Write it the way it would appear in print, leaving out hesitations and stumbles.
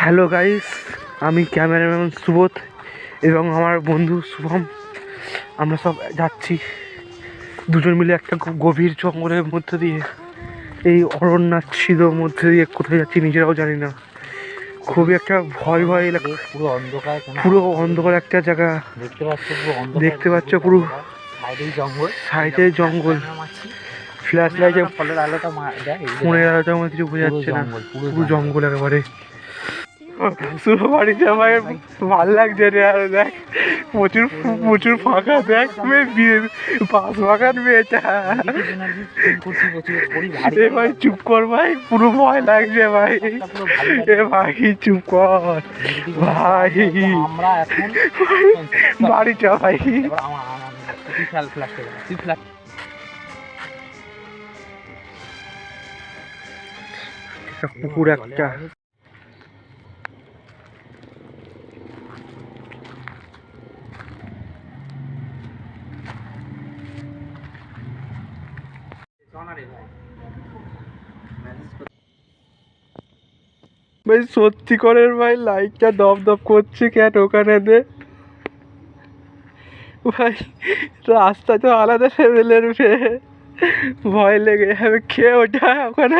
Hello guys, আমি cameraman Subodh এবং আমার বন্ধু শুভম। আমরা সব যাচ্ছি দুজন মিলে একটা খুব গভীর জঙ্গলের মধ্যে দিয়ে, এই অরণ্যাচ্ছিদ মধ্যে দিয়ে কোথায় যাচ্ছি নিজেরাও জানি না। খুবই একটা ভয় ভয় এলাকা, পুরো অন্ধকার একটা জায়গা দেখতে পাচ্ছ, পুরো সাইডে জঙ্গল। ফ্ল্যাশ লাইটে ফোনের আলোটার মধ্যে কিছু বোঝা যাচ্ছে না, পুরো জঙ্গল একেবারে। শুরু বাড়িতে ভাই ভাল লাগছে রে। আর দেখ প্রচুর প্রচুর ফাঁকা, দেখ পাঁচ বাগান মেয়েটা। এ ভাই চুপ কর ভাই, পুরো ভয় লাগছে ভাই। এ ভাই চুপ কর ভাই, বাড়ি চ ভাই। পুকুর একটা, ভাই সত্যি করে ভাই লাইটটা দপ দপ করছে কেন ওখানে দে ভাই। রাস্তা তো আলাদা লেভেলের, ভয় লেগে যাবে। খেয়ে ওঠা ওখানে